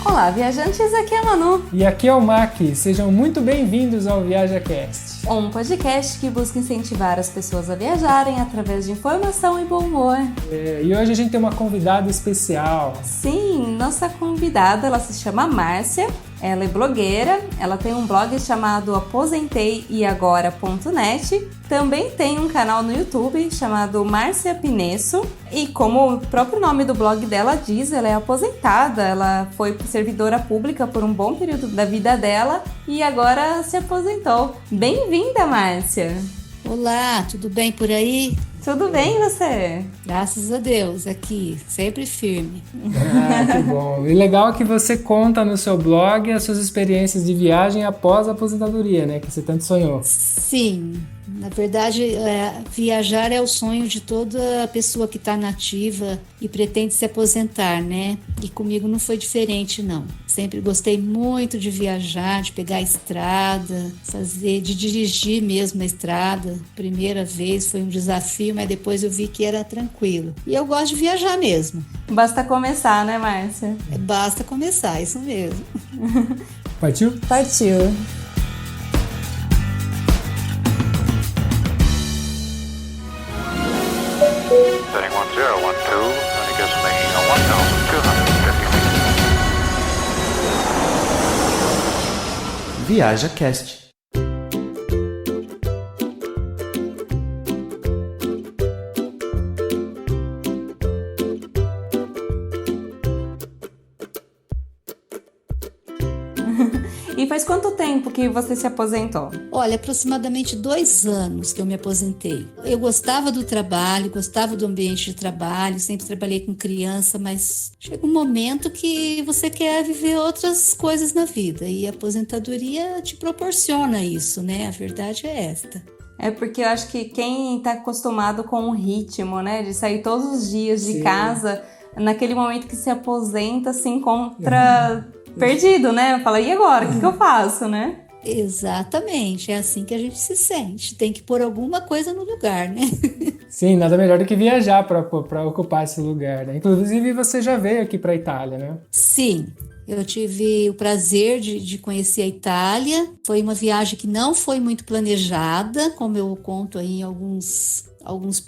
Olá, viajantes, aqui é a Manu. E aqui é o Mac. Sejam muito bem-vindos ao ViajaCast. Um podcast que busca incentivar as pessoas a viajarem através de informação e bom humor. E hoje a gente tem uma convidada especial. Sim, nossa convidada, ela se chama Márcia. Ela é blogueira, ela tem um blog chamado aposenteiagora.net, também tem um canal no YouTube chamado Márcia Pinesso, e como o próprio nome do blog dela diz, ela é aposentada, ela foi servidora pública por um bom período da vida dela e agora se aposentou. Bem-vinda, Márcia! Olá, tudo bem por aí? Tudo bem, e você? Graças a Deus, aqui, sempre firme. Que bom. E legal que você conta no seu blog as suas experiências de viagem após a aposentadoria, né? Que você tanto sonhou. Sim, na verdade, viajar é o sonho de toda pessoa que está nativa e pretende se aposentar, né? E comigo não foi diferente, não. Sempre gostei muito de viajar, de pegar a estrada, de dirigir mesmo a estrada. Primeira vez foi um desafio, mas depois eu vi que era tranquilo. E eu gosto de viajar mesmo. Basta começar, né, Márcia? Basta começar, isso mesmo. Partiu? Partiu. Setting 1012, and it gives me 1,250 feet. ViajaCast. E faz quanto tempo que você se aposentou? Olha, aproximadamente 2 anos que eu me aposentei. Eu gostava do trabalho, gostava do ambiente de trabalho, sempre trabalhei com criança, mas chega um momento que você quer viver outras coisas na vida e a aposentadoria te proporciona isso, né? A verdade é esta. É porque eu acho que quem está acostumado com o ritmo, né, de sair todos os dias de casa, naquele momento que se aposenta, se encontra perdido, né? Fala, e agora? O que eu faço, né? Exatamente, é assim que a gente se sente. Tem que pôr alguma coisa no lugar, né? Sim, nada melhor do que viajar para ocupar esse lugar, né? Inclusive, você já veio aqui para a Itália, né? Sim, eu tive o prazer de conhecer a Itália. Foi uma viagem que não foi muito planejada, como eu conto aí em alguns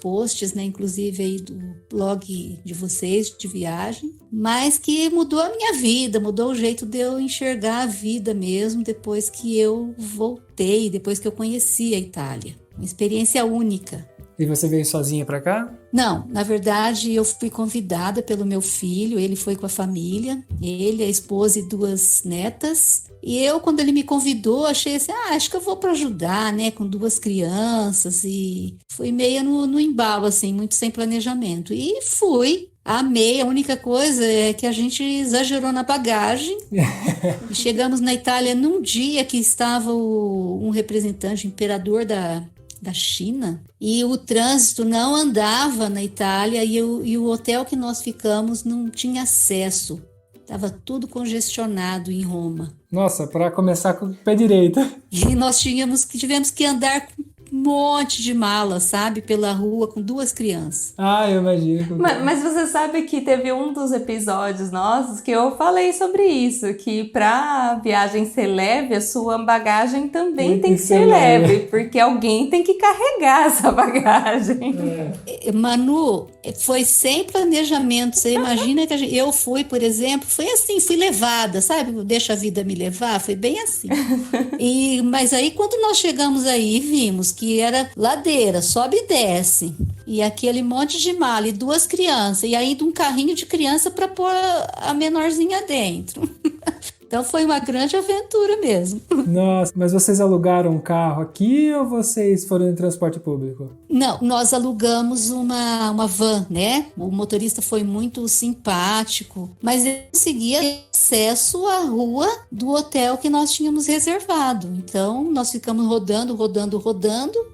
posts, né, inclusive aí do blog de vocês de viagem, mas que mudou a minha vida, mudou o jeito de eu enxergar a vida mesmo depois que eu voltei, depois que eu conheci a Itália. Uma experiência única. E você veio sozinha para cá? Não, na verdade eu fui convidada pelo meu filho, ele foi com a família, ele, a esposa e 2 netas. E eu, quando ele me convidou, achei assim, acho que eu vou para ajudar, né, com 2 crianças, e fui meio no embalo, assim, muito sem planejamento. E fui, amei, a única coisa é que a gente exagerou na bagagem. E chegamos na Itália num dia que estava um representante, imperador da China, e o trânsito não andava na Itália e o hotel que nós ficamos não tinha acesso. Estava tudo congestionado em Roma. Nossa, para começar com o pé direito. E nós tivemos que andar com um monte de malas, sabe? Pela rua com 2 crianças. Eu imagino. Mas você sabe que teve um dos episódios nossos que eu falei sobre isso, que pra viagem ser leve, a sua bagagem também tem que ser leve, porque alguém tem que carregar essa bagagem. Manu, foi sem planejamento. Você imagina que eu fui, por exemplo, foi assim, fui levada, sabe? Deixa a vida me levar, foi bem assim. Mas aí, quando nós chegamos aí, vimos que era ladeira, sobe e desce. E aquele monte de mala e 2 crianças, e ainda um carrinho de criança para pôr a menorzinha dentro. Então foi uma grande aventura mesmo. Nossa, mas vocês alugaram um carro aqui ou vocês foram em transporte público? Não, nós alugamos uma van, né? O motorista foi muito simpático, mas ele conseguia acesso à rua do hotel que nós tínhamos reservado. Então nós ficamos rodando,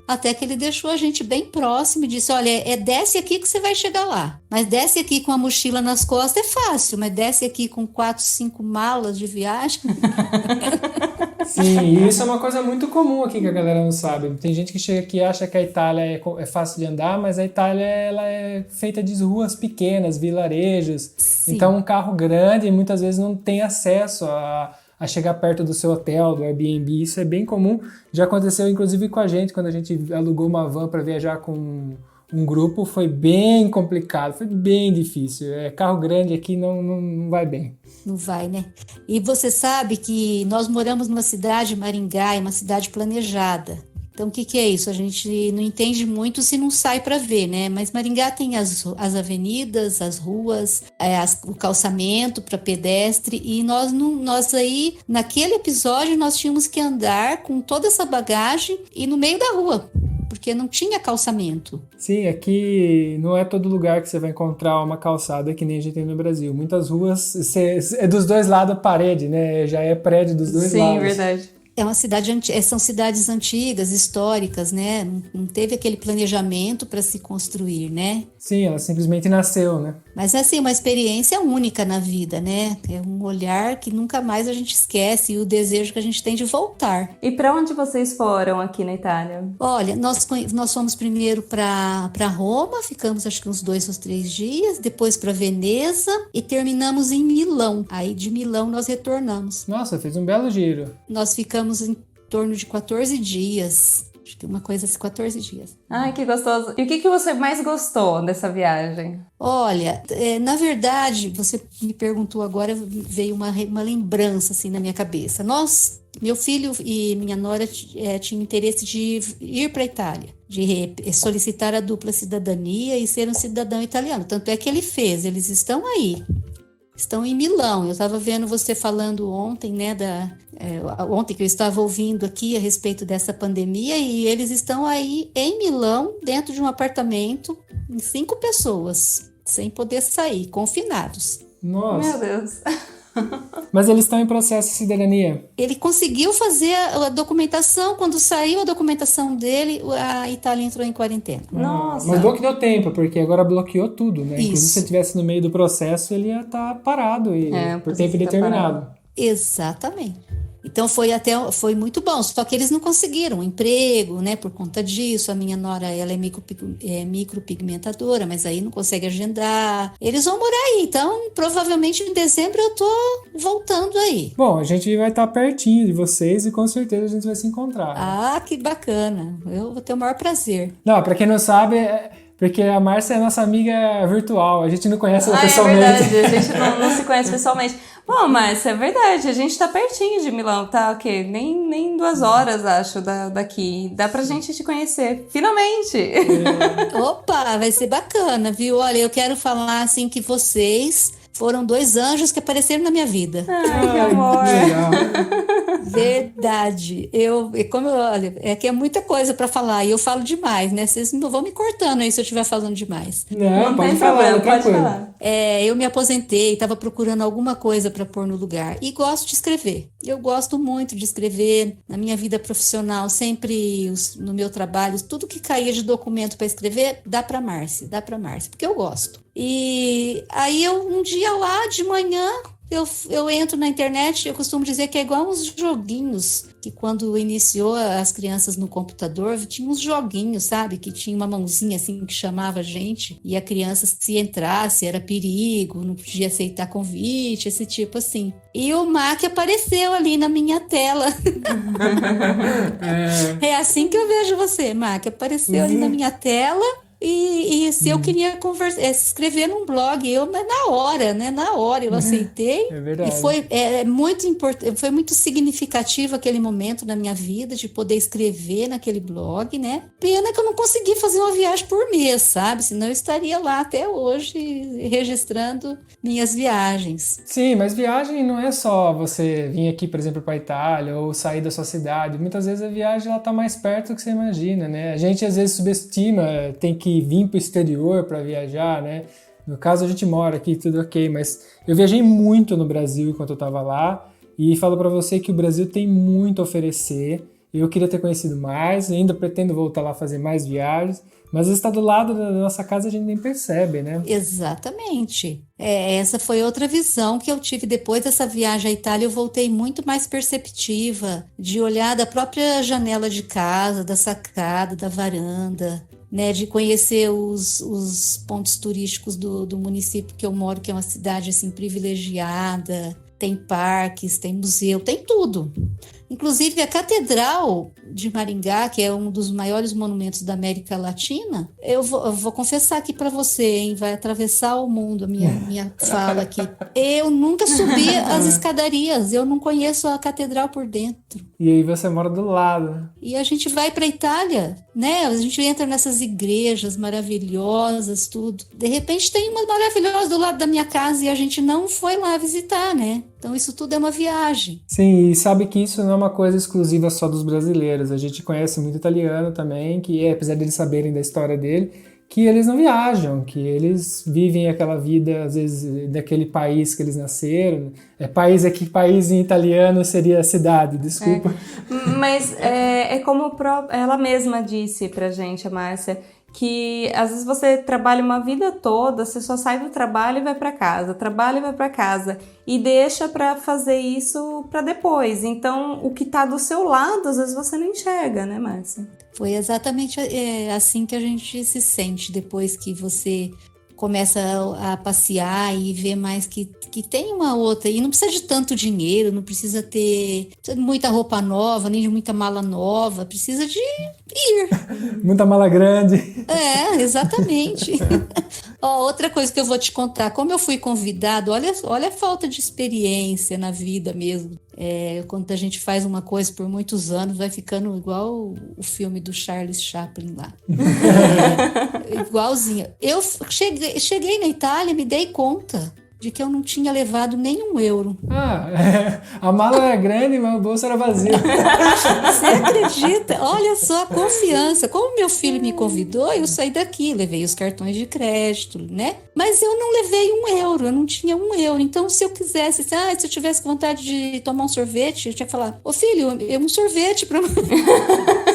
até que ele deixou a gente bem próximo e disse, olha, desce aqui que você vai chegar lá. Mas desce aqui com a mochila nas costas é fácil, mas desce aqui com 4, 5 malas de viagem. Sim, e isso é uma coisa muito comum aqui que a galera não sabe. Tem gente que chega aqui e acha que a Itália é fácil de andar, mas a Itália ela é feita de ruas pequenas, vilarejos. Sim. Então um carro grande muitas vezes não tem acesso a chegar perto do seu hotel, do Airbnb. Isso é bem comum. Já aconteceu inclusive com a gente, quando a gente alugou uma van para viajar com um grupo, foi bem complicado, foi bem difícil. Carro grande aqui não vai bem. Não vai, né? E você sabe que nós moramos numa cidade, Maringá, é uma cidade planejada. Então, o que é isso? A gente não entende muito se não sai para ver, né? Mas Maringá tem as avenidas, as ruas, o calçamento para pedestre, e nós aí, naquele episódio, nós tínhamos que andar com toda essa bagagem e no meio da rua, porque não tinha calçamento. Sim, aqui não é todo lugar que você vai encontrar uma calçada que nem a gente tem no Brasil. Muitas ruas é dos dois lados parede, né? Já é prédio dos dois lados. Sim, verdade. É uma cidade são cidades antigas, históricas, né? Não teve aquele planejamento para se construir, né? Sim, ela simplesmente nasceu, né? Mas assim, uma experiência única na vida, né? É um olhar que nunca mais a gente esquece e o desejo que a gente tem de voltar. E para onde vocês foram aqui na Itália? Olha, nós fomos primeiro para Roma, ficamos acho que uns 2 ou 3 dias, depois para Veneza e terminamos em Milão. Aí de Milão nós retornamos. Nossa, fez um belo giro. Nós ficamos em torno de 14 dias. Acho que uma coisa assim, 14 dias. Ai, que gostoso. E o que você mais gostou dessa viagem? Olha, na verdade, você me perguntou agora, veio uma lembrança assim na minha cabeça. Meu filho e minha nora tinham interesse de ir para a Itália, de solicitar a dupla cidadania e ser um cidadão italiano. Tanto é que eles estão aí. Estão em Milão. Eu estava vendo você falando ontem, né, ontem que eu estava ouvindo aqui a respeito dessa pandemia, e eles estão aí em Milão, dentro de um apartamento, em 5 pessoas, sem poder sair, confinados. Nossa. Meu Deus. Mas eles estão em processo de cidadania. Ele conseguiu fazer a documentação, quando saiu a documentação dele, a Itália entrou em quarentena. Nossa. Mas bom que deu tempo, porque agora bloqueou tudo, né? Isso. Inclusive, se ele estivesse no meio do processo, ele ia estar parado por tempo indeterminado. Exatamente. Então foi muito bom, só que eles não conseguiram um emprego, né, por conta disso. A minha nora, ela é micropigmentadora, mas aí não consegue agendar. Eles vão morar aí, então provavelmente em dezembro eu tô voltando aí. Bom, a gente vai estar pertinho de vocês e com certeza a gente vai se encontrar. Ah, que bacana, eu vou ter o maior prazer. Não, pra quem não sabe, porque a Márcia é nossa amiga virtual, a gente não conhece ela pessoalmente. É verdade, a gente não se conhece pessoalmente. Bom, mas é verdade, a gente tá pertinho de Milão, tá o quê? Nem 2 horas, acho, daqui. Dá pra gente te conhecer, finalmente! Opa, vai ser bacana, viu? Olha, eu quero falar assim que vocês foram 2 anjos que apareceram na minha vida. Ai, que amor! Legal. Verdade. Olha, é que é muita coisa pra falar e eu falo demais, né? Vocês não vão me cortando aí se eu estiver falando demais. Não, pode tem falar, problema, pode tranquilo. falar. Eu me aposentei, estava procurando alguma coisa para pôr no lugar e gosto de escrever. Eu gosto muito de escrever na minha vida profissional, sempre no meu trabalho, tudo que caía de documento para escrever, dá para Márcia, porque eu gosto. E aí um dia lá de manhã eu entro na internet, eu costumo dizer que é igual uns joguinhos, que quando iniciou as crianças no computador, tinha uns joguinhos, sabe? Que tinha uma mãozinha assim que chamava a gente, e a criança se entrasse, era perigo, não podia aceitar convite, esse tipo assim. E o Mac apareceu ali na minha tela. É assim que eu vejo você, Mac, apareceu ali na minha tela. E se eu queria escrever num blog, mas na hora eu aceitei. É verdade. E foi muito importante, foi muito significativo aquele momento na minha vida de poder escrever naquele blog, né? Pena que eu não consegui fazer uma viagem por mês, sabe? Senão eu estaria lá até hoje registrando minhas viagens. Sim, mas viagem não é só você vir aqui, por exemplo, para a Itália ou sair da sua cidade. Muitas vezes a viagem ela tá mais perto do que você imagina, né? A gente às vezes subestima, tem que vir para o exterior para viajar, né? No caso a gente mora aqui, tudo ok, mas eu viajei muito no Brasil enquanto eu estava lá e falo para você que o Brasil tem muito a oferecer. Eu queria ter conhecido mais, ainda pretendo voltar lá fazer mais viagens, Mas está do lado da nossa casa, a gente nem percebe, né? Exatamente. Essa foi outra visão que eu tive depois dessa viagem à Itália. Eu voltei muito mais perceptiva, de olhar da própria janela de casa, da sacada, da varanda, né, de conhecer os pontos turísticos do município que eu moro, que é uma cidade assim privilegiada. Tem parques, tem museu, tem tudo. Inclusive a Catedral de Maringá, que é um dos maiores monumentos da América Latina, eu vou confessar aqui para você, hein, vai atravessar o mundo a minha fala aqui. Eu nunca subi as escadarias, eu não conheço a Catedral por dentro. E aí você mora do lado. E a gente vai para a Itália, né? A gente entra nessas igrejas maravilhosas, tudo. De repente tem uma maravilhosa do lado da minha casa e a gente não foi lá visitar, né? Então isso tudo é uma viagem. Sim, e sabe que isso não é uma coisa exclusiva só dos brasileiros. A gente conhece muito italiano também, que apesar de eles saberem da história dele, que eles não viajam, que eles vivem aquela vida, às vezes, daquele país que eles nasceram. País aqui, país em italiano seria cidade, desculpa. Mas é como ela mesma disse pra gente, a Márcia, que às vezes você trabalha uma vida toda, você só sai do trabalho e vai pra casa, trabalha e vai pra casa, e deixa pra fazer isso pra depois. Então, o que tá do seu lado, às vezes você não enxerga, né, Márcia? Foi exatamente assim que a gente se sente depois que você começa a passear e ver mais que tem uma outra. E não precisa de tanto dinheiro, não precisa ter muita roupa nova, nem de muita mala nova. Precisa de ir. Muita mala grande. Exatamente. Outra coisa que eu vou te contar. Como eu fui convidado, olha a falta de experiência na vida mesmo. Quando a gente faz uma coisa por muitos anos, vai ficando igual o filme do Charles Chaplin lá. Igualzinho. Eu cheguei na Itália e me dei conta de que eu não tinha levado nenhum euro. A mala era grande, mas o bolso era vazio. Você acredita? Olha só a confiança. Como meu filho me convidou, eu saí daqui, levei os cartões de crédito, né? Mas eu não levei um euro, eu não tinha um euro. Então, se eu quisesse, se eu tivesse vontade de tomar um sorvete, eu tinha que falar, ô filho, um sorvete pra mim.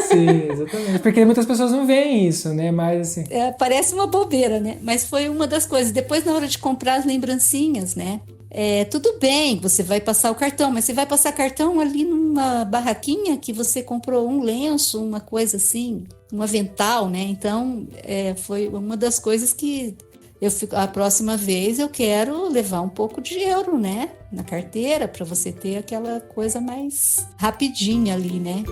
Sim, exatamente. Porque muitas pessoas não veem isso, né? Mas assim... parece uma bobeira, né? Mas foi uma das coisas. Depois, na hora de comprar as lembrancinhas, né? Tudo bem, você vai passar o cartão, mas você vai passar cartão ali numa barraquinha que você comprou um lenço, uma coisa assim, um avental, né? Então, foi uma das coisas que a próxima vez eu quero levar um pouco de euro, né? Na carteira, para você ter aquela coisa mais rapidinha ali, né?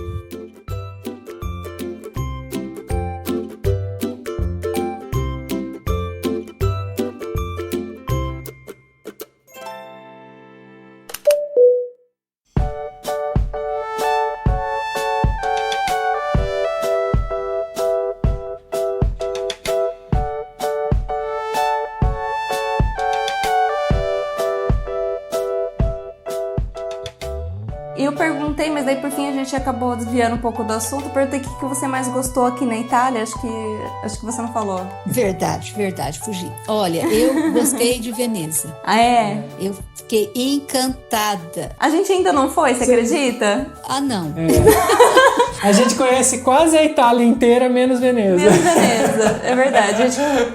Eu perguntei, mas daí por fim a gente acabou desviando um pouco do assunto. Perguntei o que você mais gostou aqui na Itália. Acho que você não falou. Verdade, fugi. Olha, eu gostei de Veneza. Ah, é? Eu fiquei encantada. A gente ainda não foi, você acredita? Ah, não. A gente conhece quase a Itália inteira, menos Veneza. Menos Veneza, é verdade.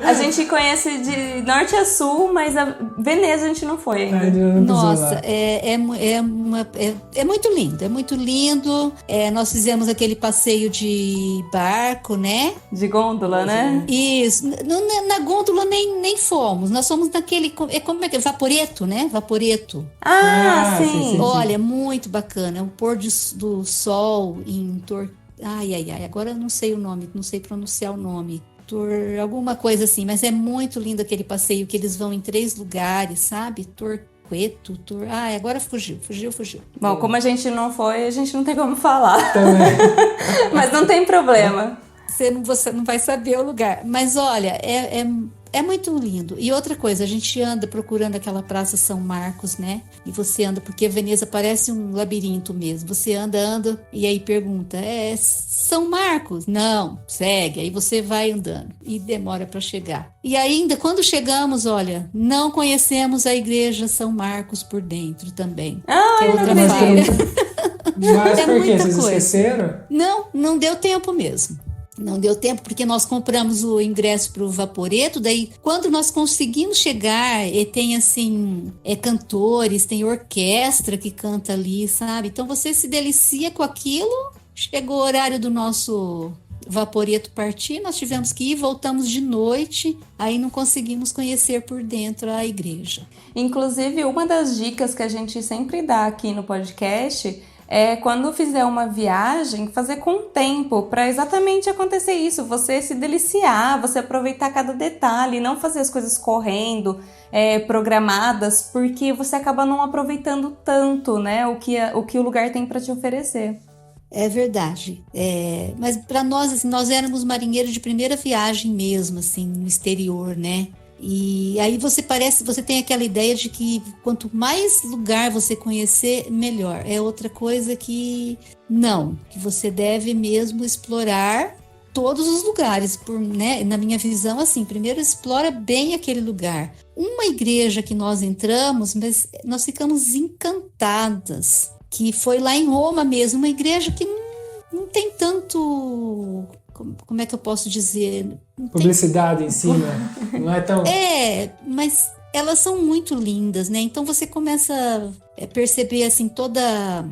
A gente conhece de norte a sul, mas a Veneza a gente não foi ainda. Nossa, é muito lindo, é muito lindo. Nós fizemos aquele passeio de barco, né? De gôndola, né? Isso. Na gôndola nem fomos. Nós fomos naquele... Como é que é? Vaporeto, né? Vaporeto. Ah, sim. Olha, muito bacana. É um pôr do sol em Ai, agora eu não sei o nome, não sei pronunciar o nome. Alguma coisa assim, mas é muito lindo aquele passeio que eles vão em 3 lugares, sabe? Agora fugiu. Bom, como a gente não foi, a gente não tem como falar. Mas não tem problema. Você não vai saber o lugar. Mas olha, é muito lindo. E outra coisa, a gente anda procurando aquela Praça São Marcos, né? E você anda, porque Veneza parece um labirinto mesmo. Você anda, e aí pergunta, São Marcos? Não, segue. Aí você vai andando e demora para chegar. E ainda, quando chegamos, olha, não conhecemos a Igreja São Marcos por dentro também. Que é outra falha. Mas por quê? Vocês esqueceram? Não deu tempo mesmo. Não deu tempo porque nós compramos o ingresso para o Vaporetto, daí quando nós conseguimos chegar, tem assim, cantores, tem orquestra que canta ali, sabe? Então você se delicia com aquilo, chegou o horário do nosso Vaporetto partir, nós tivemos que ir, voltamos de noite, aí não conseguimos conhecer por dentro a igreja. Inclusive, uma das dicas que a gente sempre dá aqui no podcast é quando fizer uma viagem, fazer com tempo, para exatamente acontecer isso, você se deliciar, você aproveitar cada detalhe, não fazer as coisas correndo, programadas, porque você acaba não aproveitando tanto, né, o que o lugar tem para te oferecer. É verdade, mas para nós, assim, nós éramos marinheiros de primeira viagem mesmo, assim, no exterior, né? E aí você tem aquela ideia de que quanto mais lugar você conhecer, melhor. É outra coisa que você deve mesmo explorar todos os lugares, né? Na minha visão, assim, primeiro explora bem aquele lugar. Uma igreja que nós entramos, mas nós ficamos encantadas, que foi lá em Roma mesmo, uma igreja que não tem tanto... Como é que eu posso dizer? Publicidade em cima, não é tão... Mas elas são muito lindas, né? Então você começa a perceber, assim, toda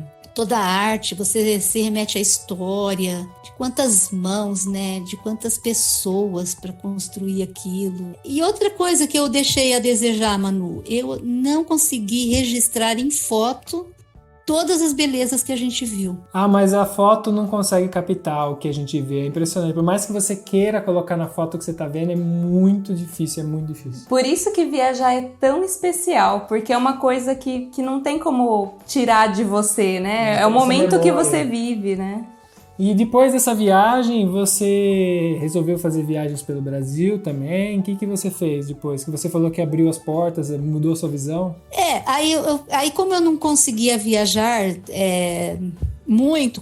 a arte, você se remete à história, de quantas mãos, né? De quantas pessoas para construir aquilo. E outra coisa que eu deixei a desejar, Manu, eu não consegui registrar em foto todas as belezas que a gente viu. Mas a foto não consegue captar o que a gente vê. É impressionante. Por mais que você queira colocar na foto o que você tá vendo, é muito difícil, Por isso que viajar é tão especial, porque é uma coisa que não tem como tirar de você, né? É o momento que você vive, né? E depois dessa viagem, você resolveu fazer viagens pelo Brasil também? O que você fez depois? Que você falou que abriu as portas, mudou a sua visão? Aí como eu não conseguia viajar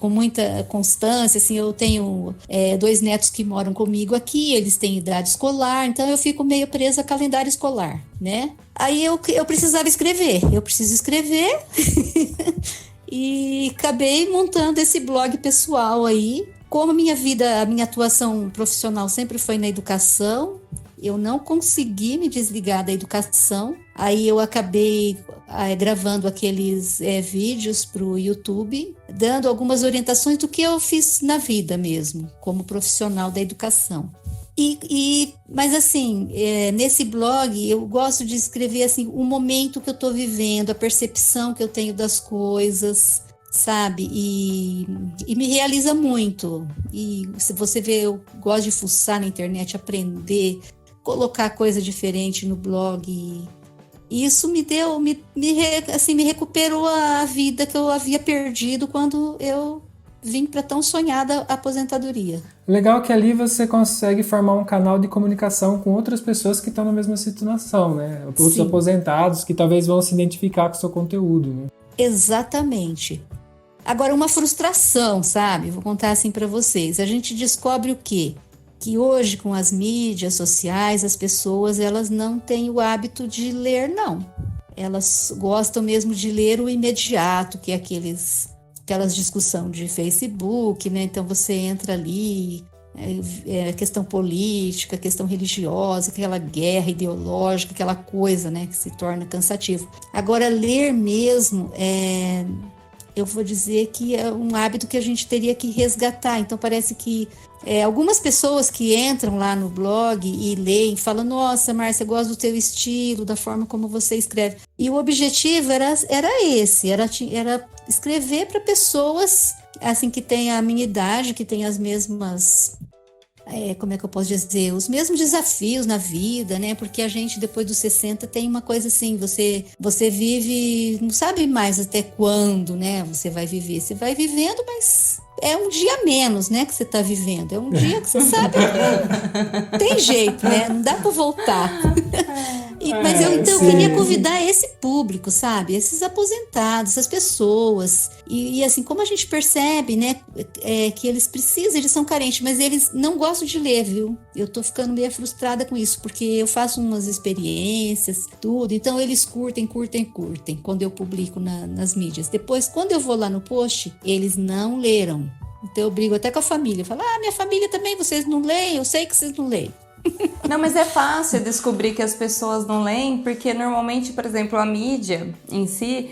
com muita constância, assim, eu tenho 2 netos que moram comigo aqui, eles têm idade escolar, então eu fico meio presa a calendário escolar, né? Aí eu precisava escrever, eu preciso escrever... E acabei montando esse blog pessoal aí. Como a minha atuação profissional sempre foi na educação, eu não consegui me desligar da educação. Aí eu acabei gravando aqueles vídeos para o YouTube, dando algumas orientações do que eu fiz na vida mesmo, como profissional da educação. Mas assim, nesse blog eu gosto de escrever assim, o momento que eu estou vivendo, a percepção que eu tenho das coisas, sabe? E me realiza muito. E se você vê, eu gosto de fuçar na internet, aprender, colocar coisa diferente no blog. E isso me recuperou a vida que eu havia perdido quando eu vim para tão sonhada aposentadoria. Legal que ali você consegue formar um canal de comunicação com outras pessoas que estão na mesma situação, né? Outros Sim. Aposentados que talvez vão se identificar com o seu conteúdo, né? Exatamente. Agora, uma frustração, sabe? Vou contar assim para vocês. A gente descobre o quê? Que hoje, com as mídias sociais, as pessoas elas não têm o hábito de ler, não. Elas gostam mesmo de ler o imediato, que é aquelas discussão de Facebook, né? Então você entra ali, questão política, questão religiosa, aquela guerra ideológica, aquela coisa, né? Que se torna cansativo. Agora, ler mesmo, eu vou dizer que é um hábito que a gente teria que resgatar. Então parece que algumas pessoas que entram lá no blog e leem, falam, nossa, Márcia, eu gosto do teu estilo, da forma como você escreve. E o objetivo era esse, era escrever para pessoas assim, que têm a minha idade, que têm as mesmas... como é que eu posso dizer? Os mesmos desafios na vida, né? Porque a gente, depois dos 60, tem uma coisa assim, você vive, não sabe mais até quando, né? Você vai viver. Você vai vivendo, mas é um dia a menos, né? Que você tá vivendo. É um dia que você sabe que tem jeito, né? Não dá para voltar. Mas eu queria convidar esse público, sabe? Esses aposentados, essas pessoas. E assim, como a gente percebe, né? Que eles são carentes, mas eles não gostam de ler, viu? Eu tô ficando meio frustrada com isso, porque eu faço umas experiências, tudo. Então, eles curtem quando eu publico nas mídias. Depois, quando eu vou lá no post, eles não leram. Então eu brigo até com a família. Eu falo, minha família também, vocês não leem? Eu sei que vocês não leem. Não, mas é fácil descobrir que as pessoas não leem, porque normalmente, por exemplo, a mídia em si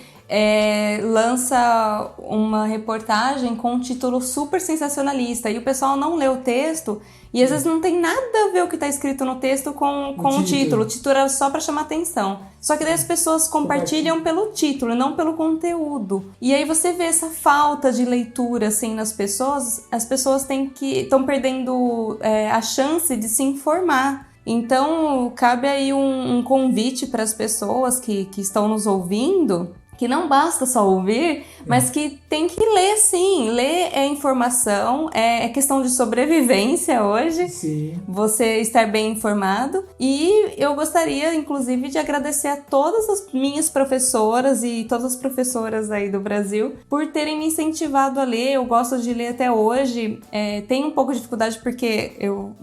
lança uma reportagem com um título super sensacionalista e o pessoal não lê o texto e às vezes não tem nada a ver o que está escrito no texto com o título. O título é só para chamar atenção. Só que daí as pessoas compartilham pelo título e não pelo conteúdo. E aí você vê essa falta de leitura assim nas pessoas. As pessoas estão perdendo a chance de se informar. Então cabe aí um convite para as pessoas que estão nos ouvindo, que não basta só ouvir, mas que tem que ler, sim. Ler é informação, é questão de sobrevivência hoje. Sim. Você estar bem informado. E eu gostaria, inclusive, de agradecer a todas as minhas professoras e todas as professoras aí do Brasil por terem me incentivado a ler. Eu gosto de ler até hoje. Tenho um pouco de dificuldade porque eu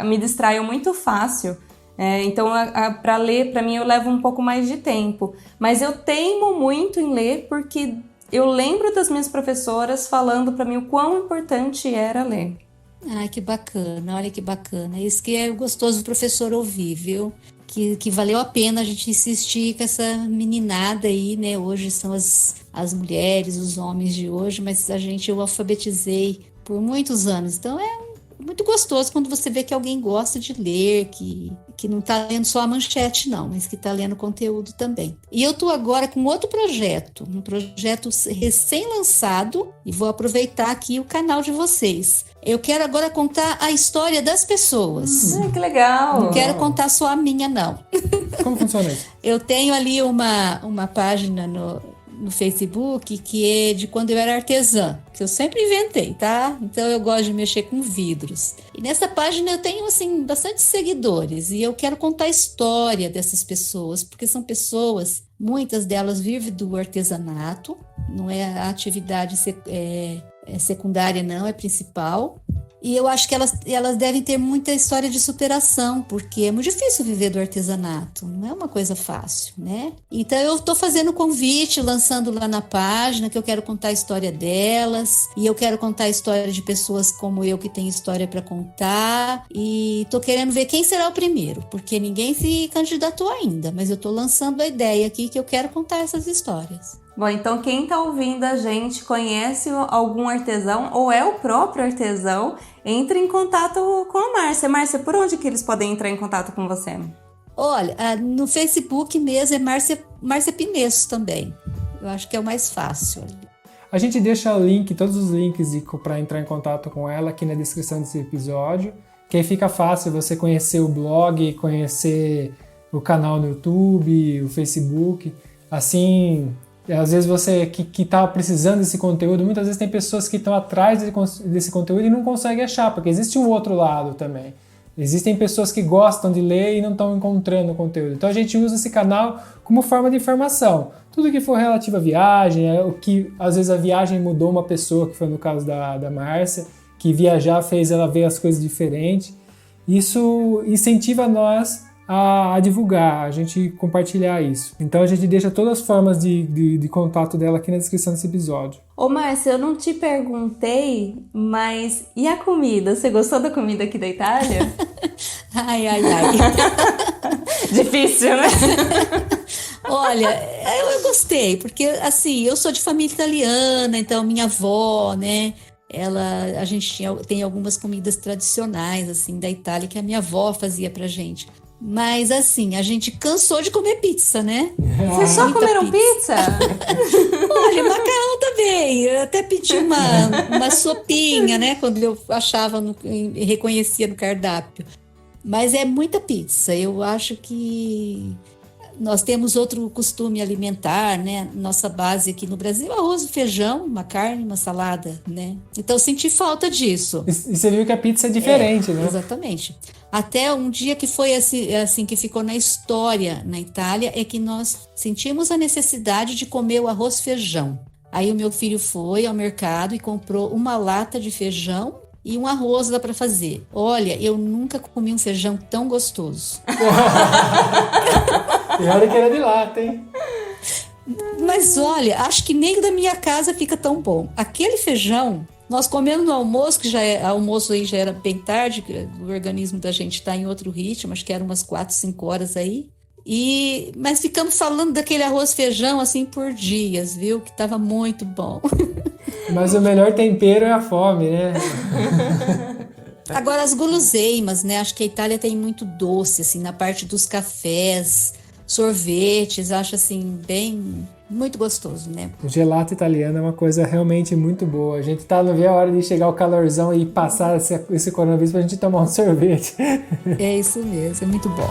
me distraio muito fácil. Então, para ler, para mim, eu levo um pouco mais de tempo. Mas eu teimo muito em ler porque eu lembro das minhas professoras falando para mim o quão importante era ler. Ai, que bacana, olha que bacana. Isso que é gostoso do professor ouvir, viu? Que valeu a pena a gente insistir com essa meninada aí, né? Hoje são as mulheres, os homens de hoje, mas eu alfabetizei por muitos anos. Então, muito gostoso quando você vê que alguém gosta de ler, que não está lendo só a manchete, não, mas que está lendo conteúdo também. E eu estou agora com outro projeto, um projeto recém-lançado, e vou aproveitar aqui o canal de vocês. Eu quero agora contar a história das pessoas. Que legal! Não quero contar só a minha, não. Como funciona isso? Eu tenho ali uma página no Facebook, que é de quando eu era artesã, que eu sempre inventei, tá? Então eu gosto de mexer com vidros. E nessa página eu tenho, assim, bastante seguidores e eu quero contar a história dessas pessoas, porque são pessoas, muitas delas vivem do artesanato, não é a atividade secundária, não, é principal. E eu acho que elas devem ter muita história de superação, porque é muito difícil viver do artesanato, não é uma coisa fácil, né? Então eu estou fazendo convite, lançando lá na página, que eu quero contar a história delas, e eu quero contar a história de pessoas como eu, que tem história para contar, e estou querendo ver quem será o primeiro, porque ninguém se candidatou ainda, mas eu estou lançando a ideia aqui que eu quero contar essas histórias. Bom, então quem está ouvindo a gente conhece algum artesão ou é o próprio artesão, entre em contato com a Márcia. Márcia, por onde que eles podem entrar em contato com você? Olha, no Facebook mesmo é Márcia Pinesso também. Eu acho que é o mais fácil. A gente deixa todos os links para entrar em contato com ela aqui na descrição desse episódio, que aí fica fácil você conhecer o blog, conhecer o canal no YouTube, o Facebook, assim... Às vezes você que está precisando desse conteúdo, muitas vezes tem pessoas que estão atrás desse conteúdo e não conseguem achar, porque existe um outro lado também. Existem pessoas que gostam de ler e não estão encontrando o conteúdo. Então a gente usa esse canal como forma de informação. Tudo que for relativo à viagem, o que às vezes a viagem mudou uma pessoa, que foi no caso da Márcia, que viajar fez ela ver as coisas diferentes. Isso incentiva nós a divulgar, a gente compartilhar isso. Então a gente deixa todas as formas de contato dela aqui na descrição desse episódio. Ô Márcia, eu não te perguntei, mas e a comida? Você gostou da comida aqui da Itália? Ai. Difícil, né? Olha, eu gostei, porque assim, eu sou de família italiana, então minha avó, né? A gente tem algumas comidas tradicionais assim da Itália que a minha avó fazia pra gente. Mas assim, a gente cansou de comer pizza, né? Vocês só comeram pizza? Olha, macarrão também. Eu até pedi uma sopinha, né? Quando eu achava, reconhecia no cardápio. Mas é muita pizza. Eu acho que nós temos outro costume alimentar, né? Nossa base aqui no Brasil, arroz e feijão, uma carne, uma salada, né? Então eu senti falta disso. E você viu que a pizza é diferente, né? Exatamente. Até um dia que foi assim que ficou na história na Itália, é que nós sentimos a necessidade de comer o arroz e feijão. Aí o meu filho foi ao mercado e comprou uma lata de feijão e um arroz lá para fazer. Olha, eu nunca comi um feijão tão gostoso. E olha que era de lata, hein? Mas olha, acho que nem da minha casa fica tão bom. Aquele feijão, Nós comemos no almoço, que almoço aí já era bem tarde, o organismo da gente está em outro ritmo, acho que eram umas 4, 5 horas aí. Mas ficamos falando daquele arroz feijão assim por dias, viu? Que estava muito bom. Mas o melhor tempero é a fome, né? Agora as guloseimas, né? Acho que a Itália tem muito doce, assim, na parte dos cafés, sorvetes, acho assim, muito gostoso, né? O gelato italiano é uma coisa realmente muito boa. A gente tá não vê a hora de chegar o calorzão e passar esse coronavírus pra gente tomar um sorvete. É isso mesmo, é muito bom.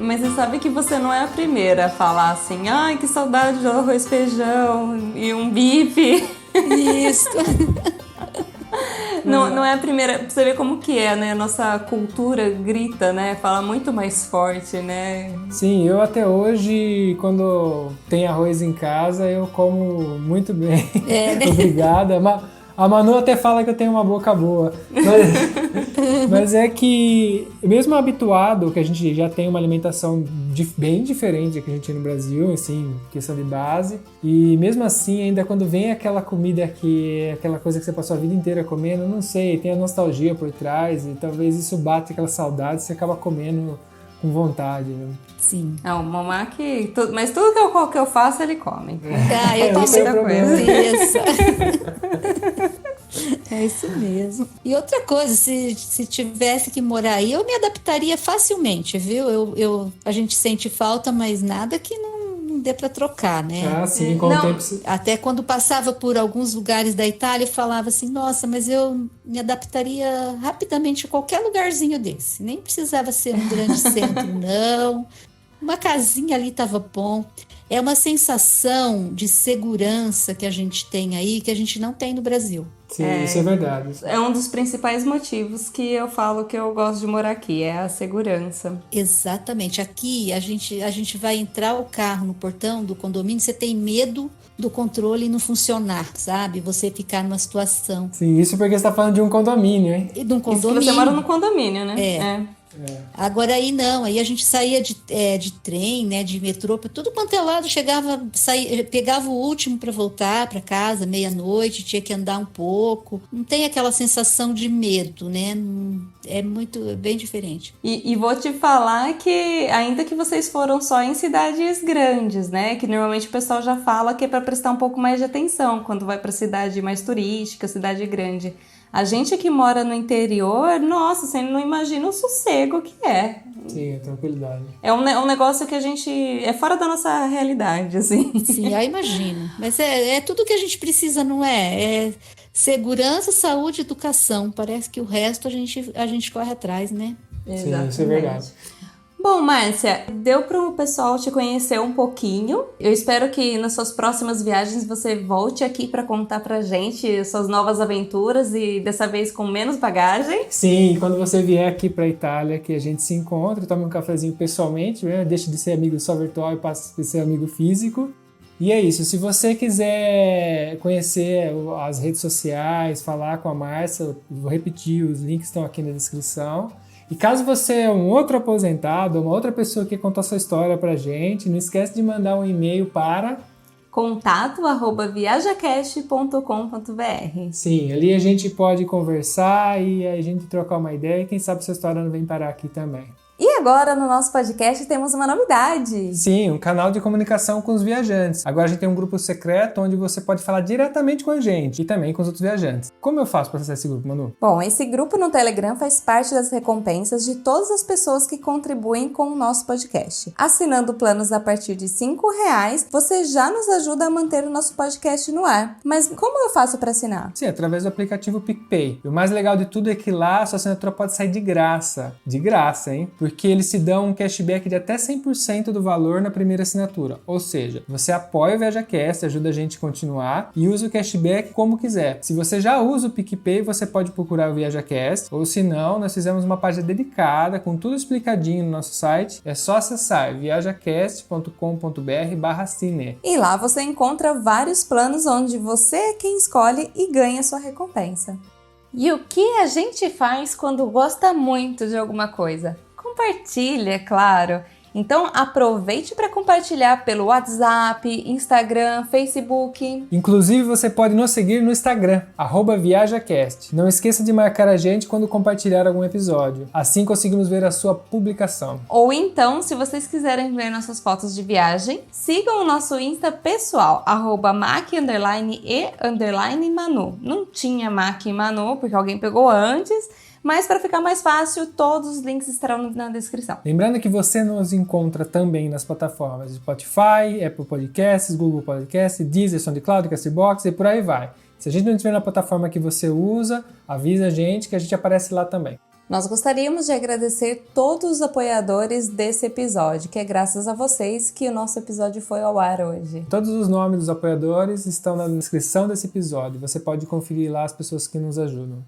Mas você sabe que você não é a primeira a falar assim, ai, que saudade de arroz, feijão e um bife. Isso. Não é a primeira. Pra você ver como que é, né? A nossa cultura grita, né? Fala muito mais forte, né? Sim, eu até hoje, quando tem arroz em casa, eu como muito bem. Né? Obrigada. A Manu até fala que eu tenho uma boca boa. Mas é que, mesmo habituado, que a gente já tem uma alimentação bem diferente da que a gente tem no Brasil, assim, questão de base. E mesmo assim, ainda quando vem aquela comida que é aquela coisa que você passou a vida inteira comendo, não sei, tem a nostalgia por trás e talvez isso bate aquela saudade e você acaba comendo com vontade, né? Sim. É, o mamá que... Mas tudo que eu faço, ele come. Eu não tem tenho problema. certeza. É isso mesmo. E outra coisa, se tivesse que morar aí, eu me adaptaria facilmente, viu? A gente sente falta, mas nada que não dê para trocar, né? Ah, sim, com o tempo... Até quando passava por alguns lugares da Itália, eu falava assim, nossa, mas eu me adaptaria rapidamente a qualquer lugarzinho desse. Nem precisava ser um grande centro, não. Uma casinha ali estava bom. É uma sensação de segurança que a gente tem aí, que a gente não tem no Brasil. Sim, isso é verdade. É um dos principais motivos que eu falo que eu gosto de morar aqui, é a segurança. Exatamente. Aqui a gente vai entrar o carro no portão do condomínio, você tem medo do controle não funcionar, sabe? Você ficar numa situação. Sim, isso porque você está falando de um condomínio, hein? E de um Isso condomínio. que você mora no condomínio, né? É. Agora aí não, aí a gente saía de trem, né, de metrô, para tudo quanto é lado, pegava o último para voltar para casa, meia-noite, tinha que andar um pouco. Não tem aquela sensação de medo, né? É bem diferente. E vou te falar que, ainda que vocês foram só em cidades grandes, né? Que normalmente o pessoal já fala que é para prestar um pouco mais de atenção quando vai para cidade mais turística, cidade grande. A gente que mora no interior, nossa, você não imagina o sossego que é. Sim, a tranquilidade. É um negócio que a gente... é fora da nossa realidade, assim. Sim, eu imagino. Mas é tudo que a gente precisa, não é? É segurança, saúde, educação. Parece que o resto a gente corre atrás, né? Sim, isso é verdade. Bom, Márcia, deu para o pessoal te conhecer um pouquinho. Eu espero que nas suas próximas viagens você volte aqui para contar pra gente suas novas aventuras e dessa vez com menos bagagem. Sim, quando você vier aqui para a Itália, que a gente se encontre, tome um cafezinho pessoalmente, né? Deixe de ser amigo só virtual e passe a ser amigo físico. E é isso, se você quiser conhecer as redes sociais, falar com a Márcia, vou repetir, os links estão aqui na descrição. E caso você é um outro aposentado, uma outra pessoa que contou sua história pra gente, não esquece de mandar um e-mail para contato@viajacast.com.br. Sim, ali a gente pode conversar e a gente trocar uma ideia e quem sabe sua história não vem parar aqui também. E agora no nosso podcast temos uma novidade. Sim, um canal de comunicação com os viajantes. Agora a gente tem um grupo secreto onde você pode falar diretamente com a gente e também com os outros viajantes. Como eu faço para acessar esse grupo, Manu? Bom, esse grupo no Telegram faz parte das recompensas de todas as pessoas que contribuem com o nosso podcast. Assinando planos a partir de R$5, você já nos ajuda a manter o nosso podcast no ar. Mas como eu faço para assinar? Sim, através do aplicativo PicPay. E o mais legal de tudo é que lá a sua assinatura pode sair de graça. De graça, hein? Porque eles te dão um cashback de até 100% do valor na primeira assinatura. Ou seja, você apoia o ViajaCast, ajuda a gente a continuar e usa o cashback como quiser. Se você já usa o PicPay, você pode procurar o ViajaCast, ou se não, nós fizemos uma página dedicada com tudo explicadinho no nosso site. É só acessar viajacast.com.br/cine. E lá você encontra vários planos onde você é quem escolhe e ganha sua recompensa. E o que a gente faz quando gosta muito de alguma coisa? Compartilha, é claro. Então aproveite para compartilhar pelo WhatsApp, Instagram, Facebook. Inclusive você pode nos seguir no Instagram, @viajacast. Não esqueça de marcar a gente quando compartilhar algum episódio. Assim conseguimos ver a sua publicação. Ou então, se vocês quiserem ver nossas fotos de viagem, sigam o nosso Insta pessoal, @mac_e_manu. Não tinha Mac e Manu, porque alguém pegou antes. Mas para ficar mais fácil, todos os links estarão na descrição. Lembrando que você nos encontra também nas plataformas Spotify, Apple Podcasts, Google Podcasts, Deezer, SoundCloud, Castbox e por aí vai. Se a gente não estiver na plataforma que você usa, avisa a gente que a gente aparece lá também. Nós gostaríamos de agradecer todos os apoiadores desse episódio, que é graças a vocês que o nosso episódio foi ao ar hoje. Todos os nomes dos apoiadores estão na descrição desse episódio. Você pode conferir lá as pessoas que nos ajudam.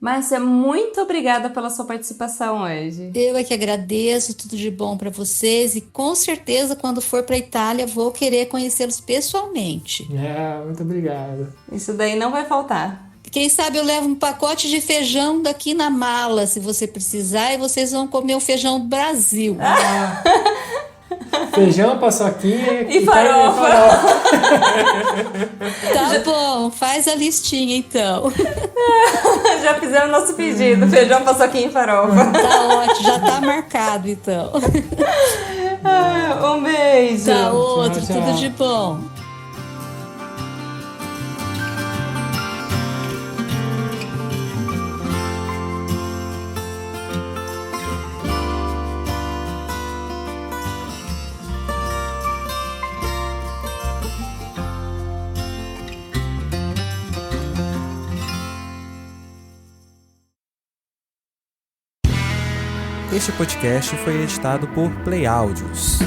Márcia, muito obrigada pela sua participação hoje. Eu é que agradeço, tudo de bom para vocês e com certeza quando for para a Itália vou querer conhecê-los pessoalmente. Muito obrigado. Isso daí não vai faltar. Quem sabe eu levo um pacote de feijão daqui na mala, se você precisar, e vocês vão comer o feijão do Brasil. Feijão, paçoquinha e farofa. Tá bom, faz a listinha então. Já fizemos nosso pedido, feijão, paçoquinha e farofa. Tá ótimo, já tá marcado então. Um beijo. Tá outro, Tchau, tchau. tudo de bom. Este podcast foi editado por Play Áudios.